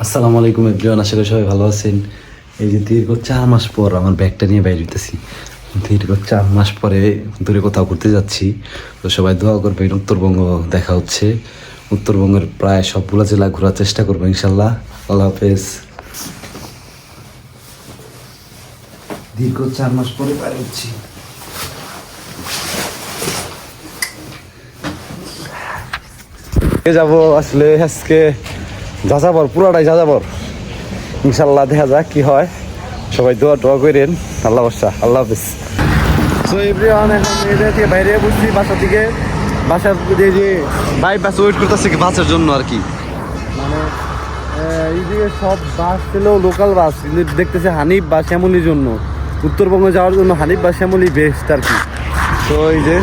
আসসালামু আলাইকুম এভরিওয়ান, আশা করি সবাই ভালো আছেন। এই যে দীর্ঘ 4 মাস পর আমার ব্যাগটা নিয়ে বাইরে হইতেছি। দীর্ঘ 4 মাস পরে দূরে কোথাও ঘুরতে যাচ্ছি। তো সবাই দোয়া করবেন, উত্তরবঙ্গ দেখা হচ্ছে। উত্তরবঙ্গের প্রায় সবগুলো জেলা ঘোরার চেষ্টা করবো ইনশাল্লাহ। আল্লাহ হাফেজ। দীর্ঘ 4 মাস পরে বাইরে হচ্ছি। যাবো আসলে আজকে যাযাবর, পুরাটাই যাযাবর। ইনশাল্লাহ দেখা যাক কি হয়। সবাই দোয়া করেন। আল্লাহ ভরসা। আল্লাহ হাফেজ। সো এভরিওয়ান, এখন এটা থেকে বাইরে বুঝছি বাসার দিকে। বাসার যে বাস ওয়েট করতেছে কি বাসের জন্য আর কি। মানে এইদিকে সব বাস ছিল লোকাল বাস, কিন্তু দেখতেছে হানিফ বা শ্যামলির জন্য, উত্তরবঙ্গে যাওয়ার জন্য হানিফ বা শ্যামলি বেস্ট আর কি। তো এই যে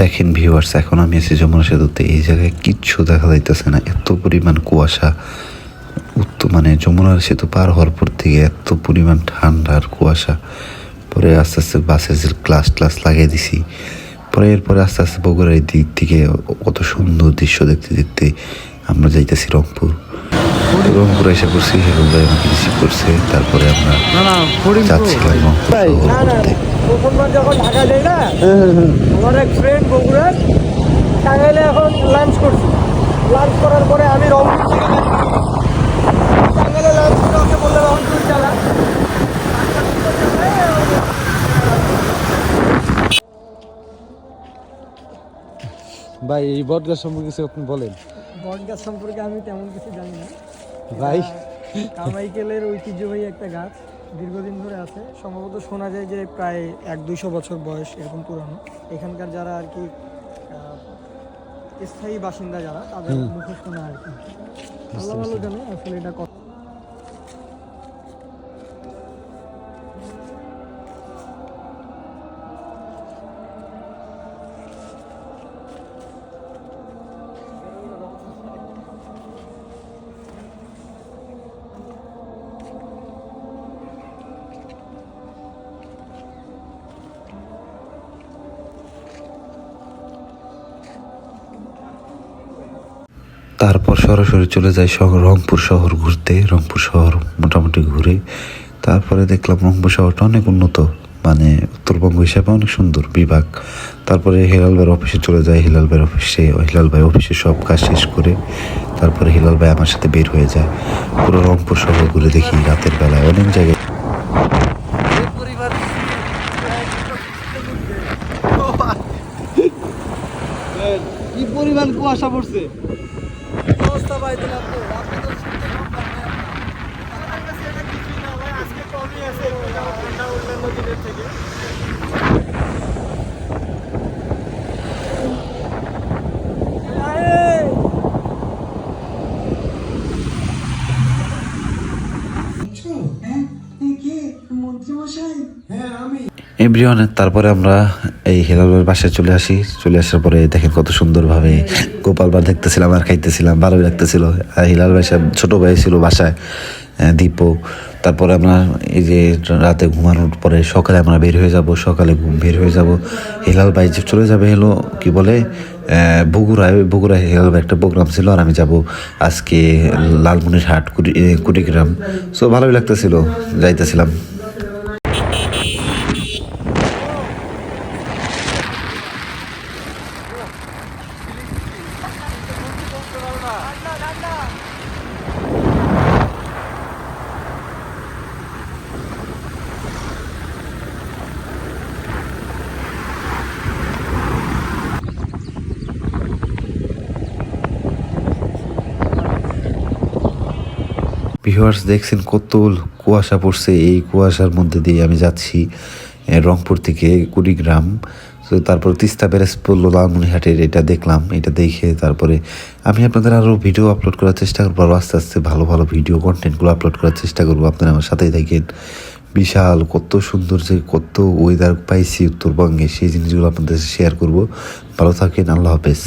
দেখেন ভিউয়ার্স, এখন আমি আছি যমুনা সেতুতে। এই জায়গায় কিচ্ছু দেখা যাইতেছে না, এত পরিমাণ কুয়াশা। মানে যমুনার সেতু পার হওয়ার পর থেকে এত পরিমাণ ঠান্ডা আর কুয়াশা। পরে আস্তে আস্তে বাসের যে ক্লাস লাগিয়ে দিছি। পরে এরপরে আস্তে আস্তে বগুড়ার এই দিক থেকে কত সুন্দর দৃশ্য দেখতে দেখতে আমরা যাইতেছি রংপুর এসে পড়ছি। হেরুল ভাই আমাকে রিসিভ করছে। তারপরে আমরা যাচ্ছিলাম রংপুর শহর ঘুরতে। প্রথমবার যখন ঢাকা যাই না, আমার এক ফ্রেন্ড বগুড়ার টাঙ্গাইলে এখন লাঞ্চ করছি। লাঞ্চ করার পরে আমি রংপুর থেকে টাঙ্গাইলে লাঞ্চ করে ওকে বললাম রংপুর চালা। ভাই এই বটগাছ সম্পর্কে কিছু আপনি বলেন। বটগাছ সম্পর্কে আমি তেমন কিছু জানি না ভাই কামাইকেলের ঐতিহ্যবাহী একটা গাছ, দীর্ঘদিন ধরে আছে। সম্ভবত শোনা যায় যে প্রায় 100-200 বছর বয়স, এরকম পুরানো। এখানকার যারা আর কি স্থায়ী বাসিন্দা যারা, তাদের মুখে শোনা আর কি। আল্লাহ ভালো জানে আসলে এটা কত। তারপর সরাসরি চলে যাই রংপুর শহর ঘুরতে। রংপুর শহর মোটামুটি ঘুরে তারপরে দেখলাম রংপুর শহরটা অনেক উন্নত, মানে উত্তরবঙ্গ হিসাবে অনেক সুন্দর বিভাগ। তারপরে হিলাল ভাইয়ের অফিসে চলে যায়। হিলাল ভাই অফিসে সব কাজ শেষ করে তারপরে হিলাল ভাই আমার সাথে বের হয়ে যায়। পুরো রংপুর শহর ঘুরে দেখি রাতের বেলায় অনেক জায়গায়। কি পরিমাণ কুয়াশা পড়ছে। অবস্থা ভাই দিলাম তো, আপনি তো শুনতে কম পাবেন। আমার কাছে এটা কিছুই না ভাই, আজকে কমই আছে একটু ঠান্ডা অন্যান্য দিনের থেকে। এভরিওয়ান, তারপরে আমরা এই হিলালের বাসায় চলে আসি। চলে আসার পরে দেখেন কত সুন্দরভাবে গোপাল বার দেখতেছিলাম আর খাইতেছিলাম, ভালোই লাগতেছিল। আর হিলাল ভাই সাহেব ছোটো ভাই ছিল বাসায়, দীপও। তারপরে আমরা এই যে রাতে ঘুমানোর পরে সকালে আমরা বের হয়ে যাব। বের হয়ে যাব। হিলাল ভাই যে চলে যাবে হলো কি বলে বগুড়ায় হিলাল ভাই একটা প্রোগ্রাম ছিল, আর আমি যাব আজকে লালমনিরহাট কুড়িগ্রাম। সো ভালোই লাগতেছিল, যাইতেছিলাম। ভিউয়ার্স দেখছেন কত কুয়াশা পড়ছে। এই কুয়াশার মধ্যে দিয়ে আমি যাচ্ছি রংপুর থেকে কুড়িগ্রাম। তো তারপর তিস্তা ব্যারেজ পড়লো লালমনিরহাটের, এটা দেখলাম। এটা দেখে তারপরে আমি আপনাদের আরও ভিডিও আপলোড করার চেষ্টা করবো। আরও আস্তে আস্তে ভালো ভালো ভিডিও কন্টেন্টগুলো আপলোড করার চেষ্টা করবো। আপনারা আমার সাথেই দেখেন। বিশাল কত সুন্দর যে কত ওয়েদার পাইছি উত্তরবঙ্গে, সেই জিনিসগুলো আপনাদের শেয়ার করবো। ভালো থাকেন। আল্লাহ হাফেজ।